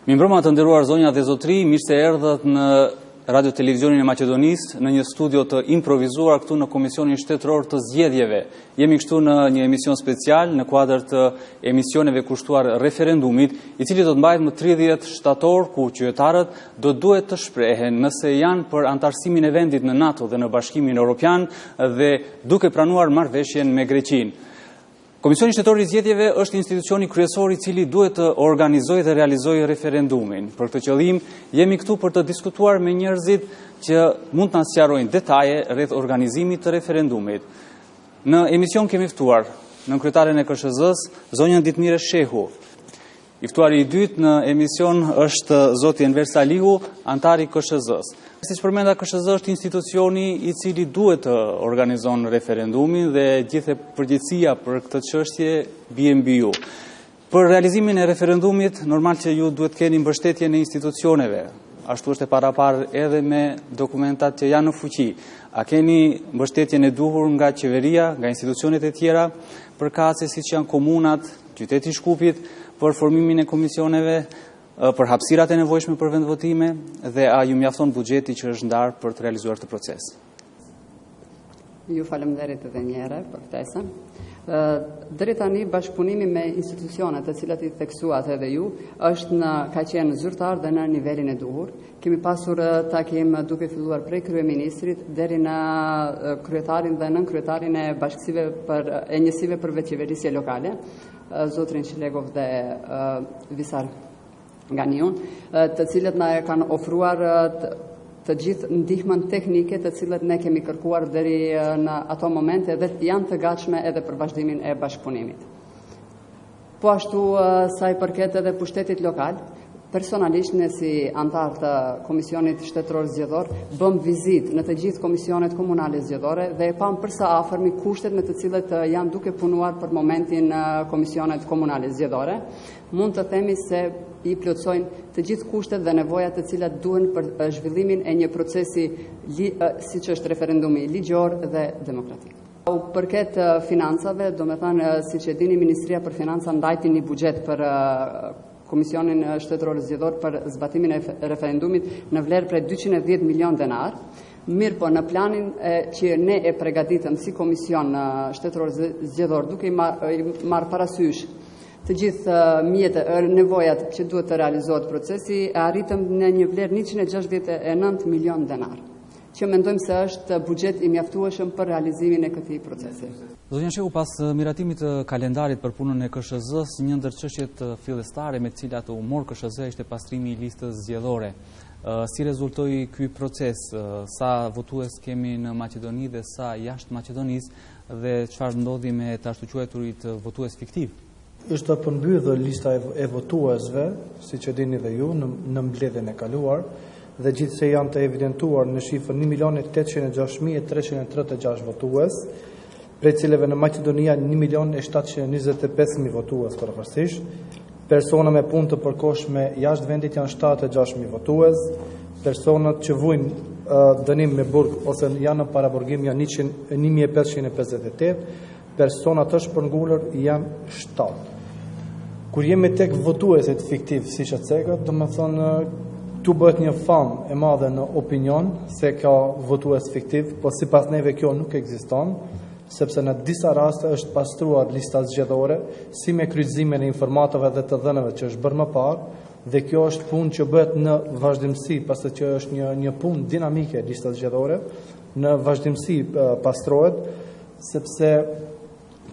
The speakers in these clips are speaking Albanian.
Mirëmbrëma të nderuar zonja dhe zotri, mirë se erdhët në Radio Televizionin e Maqedonisë në një studio të improvizuar këtu në Komisionin Shtetëror të Zgjedhjeve. Jemi këtu në një emision special në kuadër të emisioneve kushtuar referendumit, i cili do të mbahet më 30 shtator, ku qytetarët do duhet të shprehen nëse janë për antarësimin e vendit në NATO dhe në Bashkimin Evropian dhe duke pranuar marrëveshjen me Greqinë. Komisioni Shtetëror i Zgjedhjeve është institucioni kryesor i cili duhet të organizojë dhe realizojë referendumin. Për këtë qëllim, jemi këtu për të diskutuar me njerëzit që mund të na sqarojnë detaje rreth organizimit të referendumit. Në emision kemi ftuar nënkryetaren e KSZ-s, zonjën Ditmire Shehu. I ftuari i dytë në emision është zoti Enver Salihu, antari i KSZ-s. Siç përmenda, KSZ është institucioni i cili duhet të organizon referendumin dhe gjithë përgjegjësia për këtë çështje bie mbi ju. Për realizimin e referendumit, normal që ju duhet keni mbështetjen e institucioneve. Ashtu është e paraparë edhe me dokumentat që janë në fuqi. A keni mbështetjen e duhur nga qeveria, nga institucionet e tjera, përkatëse siç janë komunat, qyteti i Shkupit, për formimin e komisioneve, për hapësirat e nevojshme për vendvotime dhe a ju mjafton buxheti që është ndarë për të realizuar këtë proces? Ju falemnderit edhe një herë për ftesën. Deri tani bashkëpunimi me institucionet të cilat i theksuat edhe ju ka qenë zyrtar dhe në nivelin e duhur. Kemi pasur takim duke filluar prej kryeministrit deri në kryetarin dhe nënkryetarin e bashkësive e njësive për veçeverisje lokale, zotrin Shilegov dhe Visar Ganiun, të cilët na e kanë ofruar të gjithë ndihmën teknike të cilët ne kemi kërkuar deri në ato momente dhe janë të gatshme edhe për vazhdimin e bashkëpunimit. Po ashtu sa i përket edhe pushtetit lokal, personalisht ne si antar të Komisionit Shtetëror Zgjedhor bëm vizitë në të gjithë komisionet komunale zgjedhore dhe e pam përsa afërmi kushtet me të cilët janë duke punuar për momentin komisionet komunale zgjedhore. Mund të themi se i plotësojnë të gjithë kushtet dhe nevojat të cilat duhen për zhvillimin e një procesi siç është referendumi ligjor dhe demokratik. Përket financave, do me thënë, siç e dini, Ministria për Financa ndajti një buxhet për Komisionin Shtetëror Zgjedhor për zbatimin e referendumit në vlerë prej 210 milion denar. Mirë po, në planin që ne e pregaditëm si Komision Shtetëror Zgjedhor, duke i marrë parasysh të gjithë nevojat që duhet të realizohet procesi, arritëm në një vlerë 169 milion denar, që mendojmë se është buxhet i mjaftueshëm për realizimin e këtij procesi. Zonja Shehu, pas miratimit të kalendarit për punën e KSZ-s, një ndër çështjet fillestare me të cilat u mor KSZ ishte pastrimi i listës zgjedhore. Si rezultoi ky proces? Sa votues kemi në Maqedoni dhe sa jashtë Maqedonisë dhe çfarë ndodhi me të ashtu quajturit votues fiktiv? Është përmbyllur lista e votuesve, siç e dini dhe ju, në mbledhjen e kaluar, dhe gjithsej janë të evidentuar në shifrën 1.806.336 votues, prej cileve në Maqedonia 1.725.000 votues përkohësisht. Persona me punë të përkohshme jashtë vendit janë 76.000 votues, personat që vujnë dënim me burg ose janë në paraburgim janë 1.558, persona të shpërngulur janë 7. Kur jemi tek votuesit fiktiv, siç e cekët, do të thonë tu bëhet një famë e madhe në opinion se ka votues fiktiv, po sipas neve kjo nuk ekziston, sepse në disa raste është pastruar lista zgjedhore si me kryqëzimin e informatave dhe të dhënave që është bërë më parë, dhe kjo është punë që bëhet në vazhdimsi, pasi që është një punë dinamike lista zgjedhore, në vazhdimsi pastrohet, sepse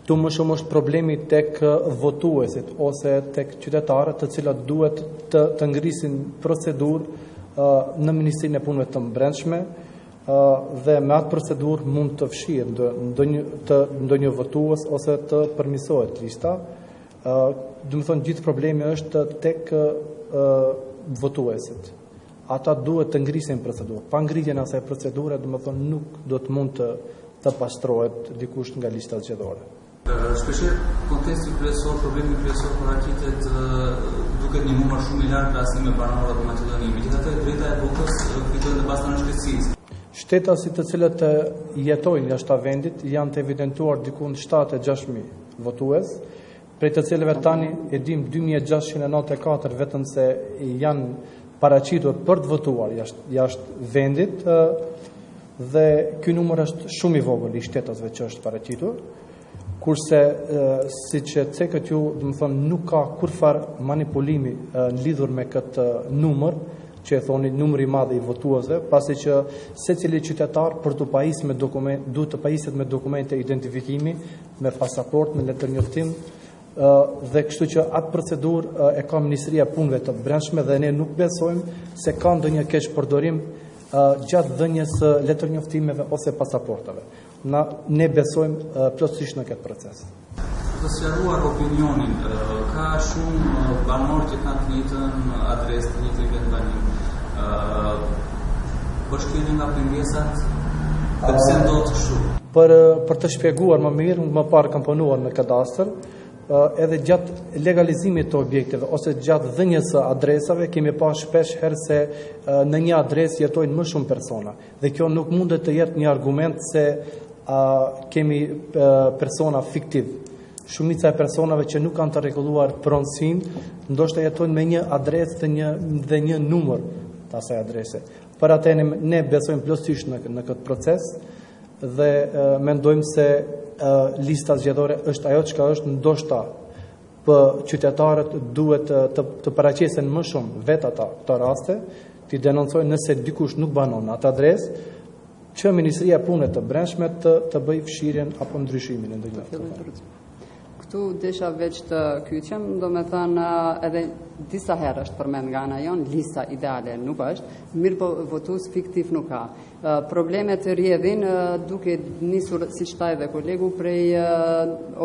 tu më shumë është problemi tek votuesit ose tek qytetarët të cilat duhet të ngrisin procedurë në Ministrinë e Punëve të Brendshme dhe me atë procedurë mund të fshihet ndonjë votues ose të përmirësohet lista. Do të thonë gjithë problemi është tek votuesit. Ata duhet të ngrisin procedurë. Pa ngritjen e asaj procedure, do të thonë nuk do të mund të pastrohet dikush nga lista zgjedhore. Shpeshherë kontesti kryesor, problemi kryesor paraqitet duket një numër shumë i lartë krahasim me banorët e Maqedonisë. Megjithatë, drejta e votës fiton në bazë të shtetësisë. Shtetasit të cilët jetojnë jashtë vendit janë të evidentuar diku në 76.000 votues, prej të cilëve tani e dim 2694 vetëm se janë paraqitur për të votuar jashtë vendit, dhe ky numër është shumë i vogël i shtetasve që është paraqitur, kurse siç e cekët ju, do të thonë nuk ka kurfar manipulimi lidhur me këtë numër, që e thoni numri i madh i votuesve, pasi që secili qytetar për të pajisur me dokument duhet të pajiset me dokumente identifikimi, me pasaport, me letër njoftim, dhe kështu që atë procedurë e ka Ministria e Punëve të Brendshme dhe ne nuk besojmë se ka ndonjë keq përdorim gjatë dhënies së letër njoftimeve ose pasaportave. Ne besojmë plotësisht në këtë proces. Të sqaruar opinionin, ka shumë banorë që kanë të njëjtën adresë, të njëjtin vendbanim. Përshkruajnë nga pengesat, pse ndodh kështu? Për të shpjeguar më mirë, më parë kam punuar në kadastër, edhe gjatë legalizimit të objekteve ose gjatë dhënies së adresave kemi pasur shpesh herë se në një adresë jetojnë më shumë persona dhe kjo nuk mundet të jetë një argument se kemi persona fiktiv. Shumica e personave që nuk kanë të rregulluar pronësinë, ndoshta jetojnë me një adresë dhe një numër të asaj adrese. Për atë ne besojmë plotësisht në këtë proces dhe mendojmë se lista zgjedhore është ajo çka është, ndoshta për qytetarët duhet të paraqesen më shumë vetë ata këto raste, të denoncojnë nëse dikush nuk banon atë adresë, që Ministria e Punëve të Brendshme të bëj fshirjen apo ndryshimin e ndonjë. Këtu desha veç të kyqem, do me thënë edhe disa herë është përmend nga ana jon, lista ideale nuk është, mirë po votues fiktiv nuk ka. Problemet rrjedhin duke nisur, siç tha edhe kolegu, prej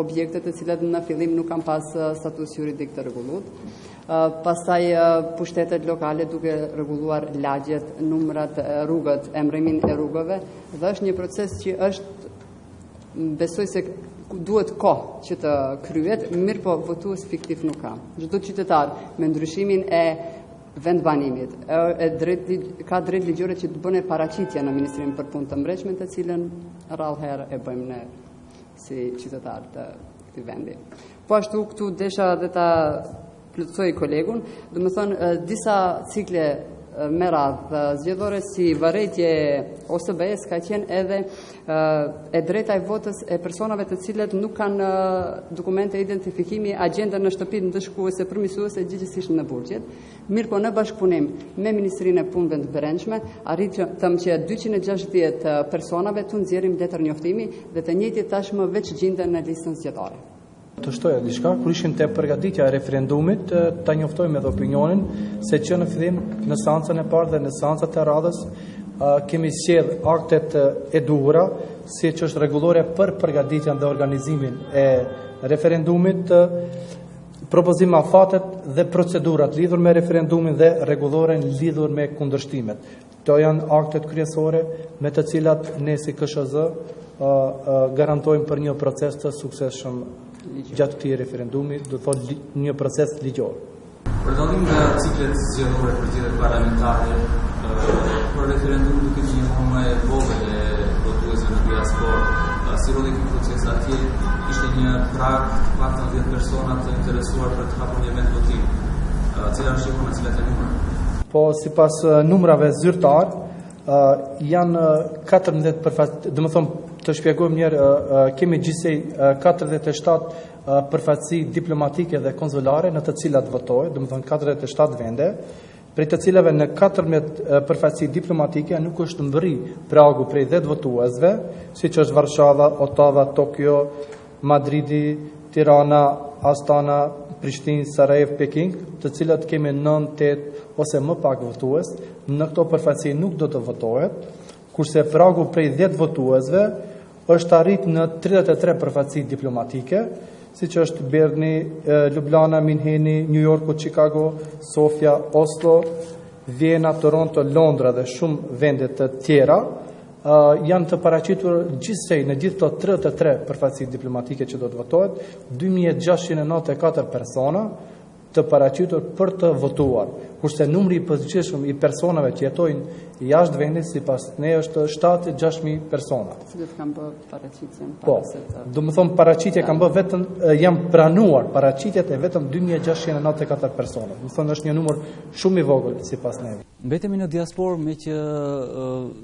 objekte të cilat në fillim nuk kanë pas status juridik të rregulluar. Pastaj pushtetet lokale duke rregulluar lagjet, numrat, rrugët, emrimin e rrugëve, dhe është një proces që është, besoj se duhet kohë që të kryet, mirë po votues fiktiv nuk ka. Çdo qytetar me ndryshimin e vendbanimit ka drejt ligjore që të bëne paraqitje në Ministrinë për Punë të Brendshme, të cilën rrallë herë e bëjmë ne si qytetar të këtij vendi. Po ashtu këtu desha dhe ta plotësoj kolegun, do të thonë disa cikle me radhë zgjedhore si varretje OSBE-s ka qenë edhe e drejta e votës e personave të cilët nuk kanë dokumente identifikimi, agjenda në shtëpi ndëshkuese, përmirësuese, gjithsesi në burgjet. Mirë po në bashkëpunim me Ministrinë e Punëve të Brendshme arritëm që 260 personave të nxjerrim letër njoftimi dhe të njëjtit tashmë veç gjenden në listën zgjedhore. Të shtoja diçka, kur ishim te përgatitja e referendumit, ta njoftojmë edhe opinionin se që në fillim në seancën e parë dhe në seancat e radhës kemi sjell aktet e duhura, siç është rregullore për përgatitjen dhe organizimin e referendumit, propozim afatet dhe procedurat lidhur me referendumin dhe rregulloren lidhur me kundërshtimet. Këto janë aktet kryesore me të cilat ne si KSZ garantojmë për një proces të suksesshëm gjatë këtij referendumi, do të thotë një proces ligjor. Për dallim nga ciklet zgjedhore për zgjedhjet parlamentare, për referendum duke qenë më e vogël e votuesve në diasporë, si roli ky proces atje ishte një prag të paktën 10 persona të interesuar për të hapur një event votim. Cila është shifra, cilat janë numrat? Po sipas numrave zyrtar janë 14 përfaqësi, do të thonë të shpjegojmë njerë, kemi gjithsej 47 përfaqësi diplomatike dhe konsulare në të cilat votohet, do të thonë 47 vende, prej të cilave në 14 përfaqësi diplomatike nuk është mbërri pragu prej 10 votuesve, siç është Varshava, Ottawa, Tokyo, Madridi, Tirana, Astana, Prishtinë, Sarajevo, Peking, të cilat kemi 9, 8 ose më pak votues, në këto përfaqësi nuk do të votohet, kurse pragu prej 10 votuesve është arrit në 33 përfaqësi diplomatike, siç është Berni, Ljubljana, Minheni, New Yorku, Chicago, Sofia, Oslo, Vjena, Toronto, Londra dhe shumë vende të tjera, janë të paraqitur gjithsej në gjithë të 33 përfaqësi diplomatike që do të votohet, 2694 persona, të paraqitur për të votuar, kurse numri I përgjithshëm I personave që jetojnë jashtë vendit sipas ne është 7-6.000 persona. Cilët kanë bërë paraqitjen Po, do të thonë paraqitje kanë bërë vetëm janë pranuar paraqitjet e vetëm 2694 persona. Do të thonë është një numër shumë I vogël sipas neve. Mbetemi në diasporë me që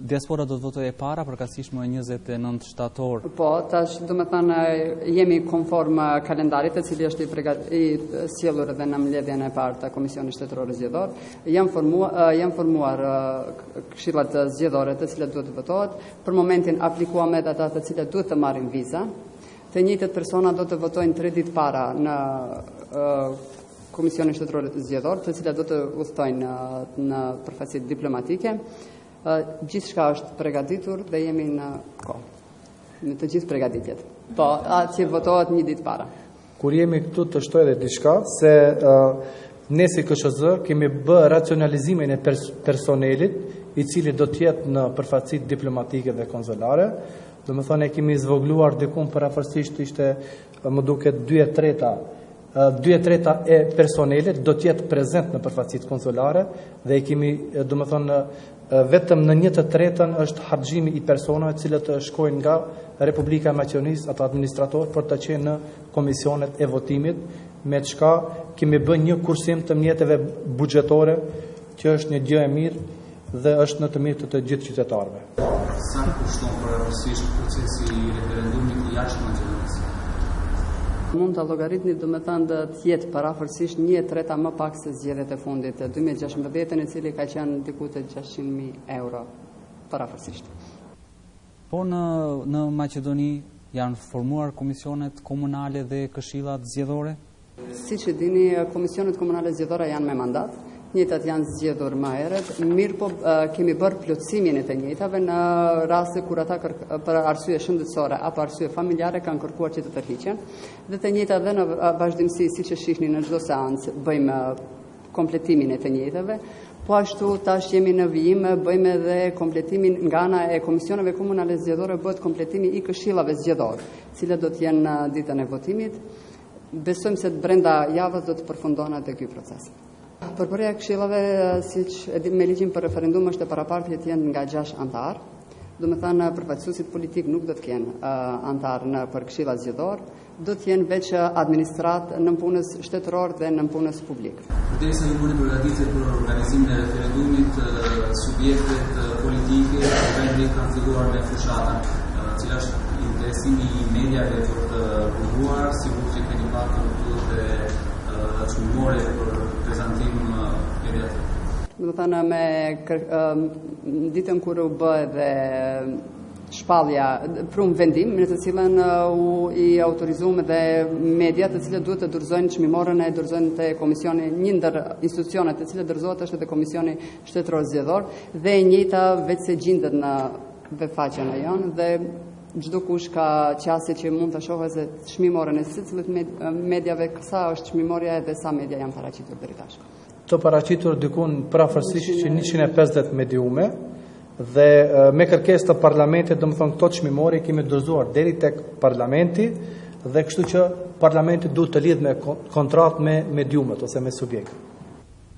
diaspora do të votojë para përkatësisht më 29 shtator. Po, tash do të thënë jemi konform kalendarit, I cili është I sjellur edhe në mbledhjen e parë të Komisionit Shtetëror Zgjedhor. Janë formuar këshillat zgjedhore të cilat duhet të votohet. Për momentin aplikuam edhe ata të cilët duhet të marrin viza. Të njëjtët persona do të votojnë 3 ditë para në Komisionin Shtetëror Zgjedhor, të cilat do të udhtojnë në përfaqësi diplomatike. Gjithçka është përgatitur dhe jemi në kohë. Në të gjithë përgatitjet. Po, atje votohet 1 ditë para. Kur jemi këtu të shtoj edhe diçka se ne si KSZ kemi bë racionalizimin e personelit I cili do të jetë në përfaqësitë diplomatike dhe konsulare. Do të thonë kemi zvogluar diku parafërsisht ishte më duket 2/3 e personelit do të jetë prezent në përfaqësitë konsulare dhe kemi do të thonë vetëm në 1/3 është harxhimi I personave të cilët shkojnë nga Republika e Maqedonisë ato administratorë për të qenë në komisionet e votimit, me çka kemi bën një kursim të mjeteve buxhetore, që është një gjë e mirë dhe është në të mirë të gjithë qytetarëve. Sa kushton përgjithsisht procesi I referendumit jashtë Maqedonisë? Mund të llogaritni domethënë të jetë parafërsisht 1/3 më pak se zgjedhjet e fundit të 2016 I cili ka qenë diku te 600.000 euro parafërsisht. Po në Maqedoni janë formuar komisionet komunale dhe këshillat zgjedhore? Siç e dini, komisionet komunale zgjedhore janë me mandat. Njëjtat janë zgjedhur më herët, mirë po kemi bërë plotësimin e të njëjtave në raste kur ata për arsye shëndetësore apo arsye familjare kanë kërkuar që të tërhiqen, dhe të njëjtat dhe në vazhdimsi siç e shihni në çdo seancë bëjmë kompletimin e të njëjtave. Po ashtu tash jemi në vijim, bëjmë edhe kompletimin nga ana e komisioneve komunale zgjedhore, bëhet kompletimi I këshillave zgjedhore, cilat do të jenë në ditën e votimit. Besojmë se brenda javës do të përfundohet edhe ky proces. Përbërja e këshillave, siç me ligjin për referendum është e parapartje të jenë nga 6 antar. Do të thënë përfaqësuesit politik nuk do të kenë antar në për këshillat zgjedhor, do të jenë veç administrat nënpunës shtetëror dhe nënpunës publik. Përderisa ju bëni përgatitje për organizimin e referendumit, subjektet politike vendi kanë filluar me fushatën, cila është interesimi I mediave për të buruar, sigurisht që keni pasur edhe çmimore për prezantim mediatik. Do të thënë me ditën kur u bë dhe shpallja prum vendim në të cilën I autorizuam dhe mediat të cilët duhet të dorëzojnë çmimorën e dorëzojnë te komisioni, një ndër institucionet të cilët dorëzohet është edhe Komisioni Shtetëror Zgjedhor dhe e njëjta vetë se gjendet në webfaqen e jon dhe çdo kush ka qasje që mund të shohë se çmimorën e secillit mediave sa është çmimorja edhe sa media janë paraqitur deri tash. Të paraqitur dikun parafërsisht që 150 mediume dhe me kërkesë të parlamentit, domethënë këto çmimori kemi dorëzuar deri tek parlamenti dhe kështu që parlamenti duhet të lidhë me kontratë me mediumet ose me subjekte.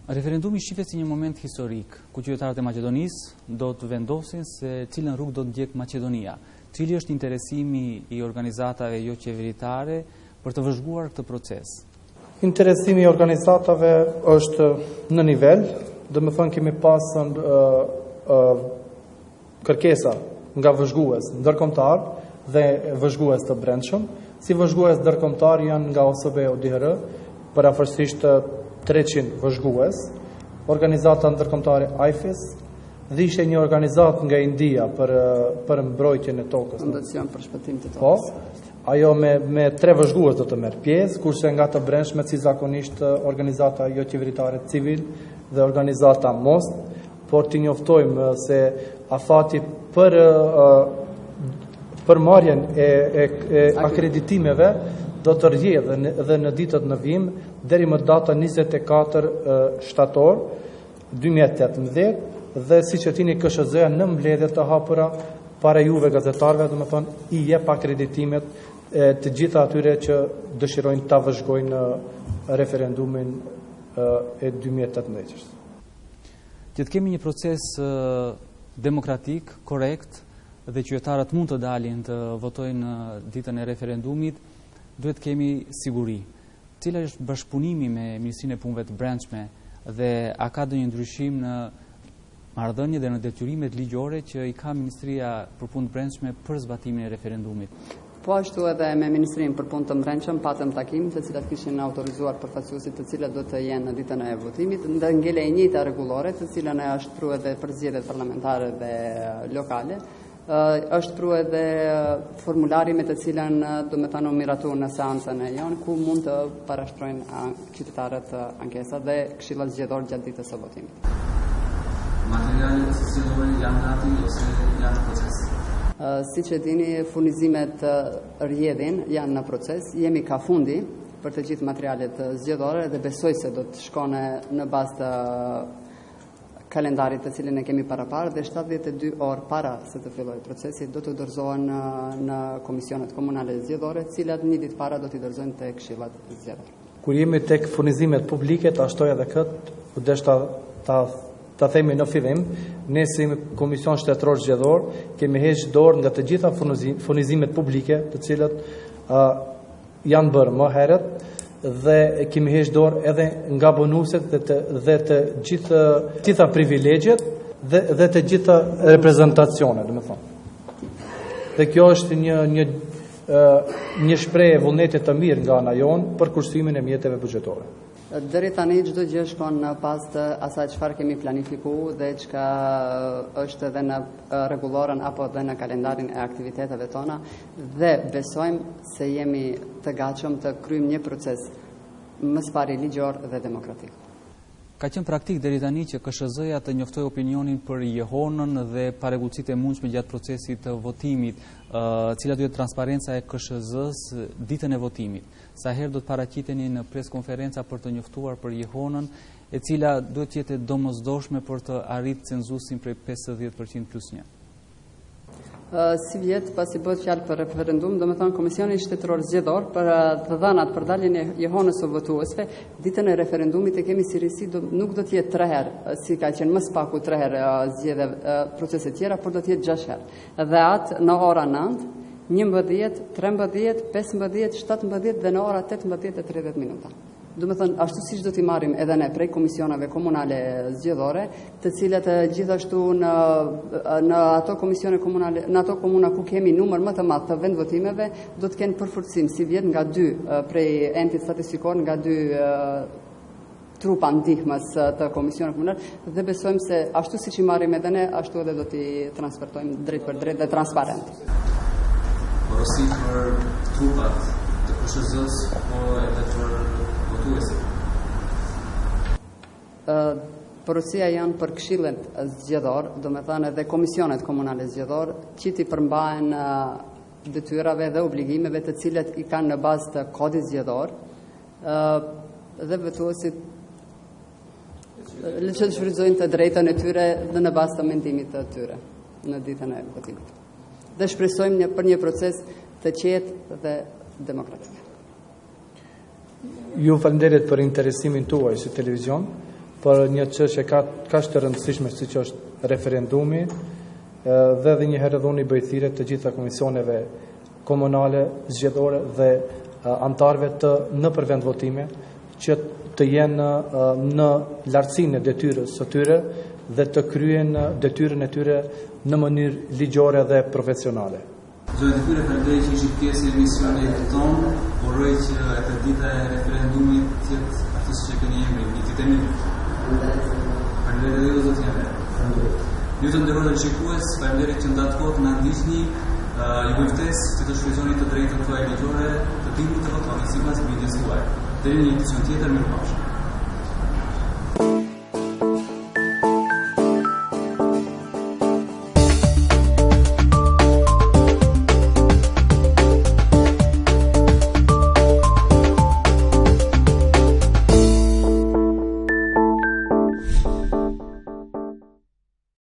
Referendumi shihet si një moment historik, ku qytetarët e Maqedonisë do të vendosin se cilën rrugë do të ndjek Maqedonia. Cili është interesimi I organizatave jo qeveritare për të vëzhguar këtë proces? Interesimi I organizatave është në nivel, domethënë kemi pasur kërkesa nga vëzhgues ndërkombëtar dhe vëzhgues të brendshëm. Si vëzhgues ndërkombëtar janë nga OSBE ODIHR, parafërsisht 300 vëzhgues, organizata ndërkombëtare AIFES, dhe ishte një organizat nga India për mbrojtjen e tokës. Fondacion për shpëtim të tokës. Po, ajo me 3 vëzhgues do të merr pjesë, kurse nga të brendshmet si zakonisht organizata jo qeveritare civil dhe organizata MOST, por të njoftojmë se afati për marrjen e akreditimeve do të rrjedhë dhe në ditët në vijim deri më data 24 shtator 2018 dhe siç e tini KSZ në mbledhje të hapura para juve gazetarëve, domethënë I jep akreditimet të gjitha atyre që dëshirojnë ta vëzhgojnë referendumin e 2018. Që të kemi një proces demokratik, korrekt, dhe qytetarët mund të dalin të votojnë ditën e referendumit, duhet kemi siguri. Cila është bashkëpunimi me Ministrinë e Punëve të Brendshme dhe a ka ndonjë ndryshim në marrëdhënie dhe në detyrimet ligjore që i ka Ministria për Punë të Brendshme për zbatimin e referendumit? Po ashtu edhe me Ministrinë për Punë të Brendshme patëm takim të cilat kishin autorizuar përfaqësuesit të cilat do të jenë në ditën e votimit, ndër ngele e njëjta rregullore, të cilën e është pru edhe për zgjedhjet parlamentare dhe lokale. Është pru edhe formulari me të cilën do me thënë miratu në seancën e jonë, ku mund të parashtrojnë qytetarët ankesa dhe këshillat zgjedhore gjatë ditës së votimit. Materialet zgjedhore janë gati ose janë në proces? Siç e dini, furnizimet rrjedhin janë në proces, jemi ka fundi për të gjithë materialet zgjedhore dhe besoj se do të shkone në bazë të kalendarit të cilin e kemi parapar dhe 72 orë para se të fillojë procesi do të dorëzohen në komisionet komunale zgjedhore, cilat një ditë para do t'i dorëzojnë te këshillat zgjedhore. Kur jemi tek furnizimet publike, ta shtoj edhe këtë, deshta ta themi në fillim, ne si Komision Shtetëror Zgjedhor kemi heqë dorë nga të gjitha furnizimet publike, të cilat janë bërë më herët, dhe kemi heqë dorë edhe nga bonuset dhe të gjitha privilegjet dhe të gjitha reprezentacionet, dhe me thonë. Dhe kjo është një shprehje vullneti të mirë nga ana jonë për kushtimin e mjeteve buxhetore. Deri tani çdo gjë shkon pas të asaj çfarë kemi planifikuar dhe çka është edhe në rregulloren apo edhe në kalendarin e aktiviteteve tona dhe besojmë se jemi të gatshëm të kryejmë një proces më së pari ligjor dhe demokratik. Ka qenë praktik deri tani që KSZ-ja të njoftoj opinionin për jehonën dhe parregullsitë e mundshme gjatë procesit të votimit, cila duhet transparenca e KSZ-s ditën e votimit. Sa herë do të paraqiteni në preskonferenca për të njoftuar për jehonën, e cila duhet të jetë domosdoshme për të arritur cenzusin prej 50% plus 1. Si vjet pasi bëhet fjalë për referendum, domethënë Komisioni Shtetëror Zgjedhor për të dhënat për daljen e jehonës së votuesve, ditën e referendumit e kemi si risi nuk do të jetë 3 herë, si ka qenë më së paku 3 herë zgjedhje procese tjera, por do të jetë 6 herë. Dhe atë në ora 9, 11, 13, 15, 17 dhe në ora 18:30 minuta. Do me thënë, ashtu siç do t'i marrim edhe ne prej komisionave komunale zgjedhore, të cilat gjithashtu në ato komisione komunale, në ato komuna ku kemi numër më të madh të vendvotimeve, do të kenë përforcim si vjet nga 2 prej entit statistikor, nga 2 trupa ndihmës të komisioneve komunale dhe besojmë se ashtu siç i marrim edhe ne, ashtu edhe do t'i transportojmë drejt për drejt dhe transparent. Porosi për trupat të KSZ-s po edhe për votuesit? Porosia janë për këshillet zgjedhor, do me thënë edhe komisionet komunale zgjedhor, që t'i përmbahen detyrave dhe obligimeve të cilat i kanë në bazë të kodit zgjedhor dhe votuesit që të shfrytëzojnë të drejtën e tyre dhe në bazë të mendimit të tyre në ditën e votimit. Dhe shpresojmë për një proces të qetë dhe demokratik. Ju falenderit për interesimin tuaj si televizion, për një çështje kaq të rëndësishme siç është referendumi, dhe një herë dhuni bëjthire të gjitha komisioneve komunale, zgjedhore dhe antarëve të nëpër vendvotime që të jenë në lartësinë e detyrës së tyre dhe të kryen detyrën e tyre në mënyrë ligjore dhe profesionale. Zoti Fyre, falenderoj që ishit pjesë e emisionit tonë, uroj që e dita e referendumit të jetë ashtu siç e keni emrin, një ditë mirë. Falenderoj edhe zoti Fyre. Ju të nderuar shikues, falenderoj që ndatë kohë na ndiqni. Ju bëj ftesë që të shfrytëzoni të drejtën tuaj ligjore, të dini të votoni sipas bindjes tuaj. Deri në një emision tjetër, mirupafshim.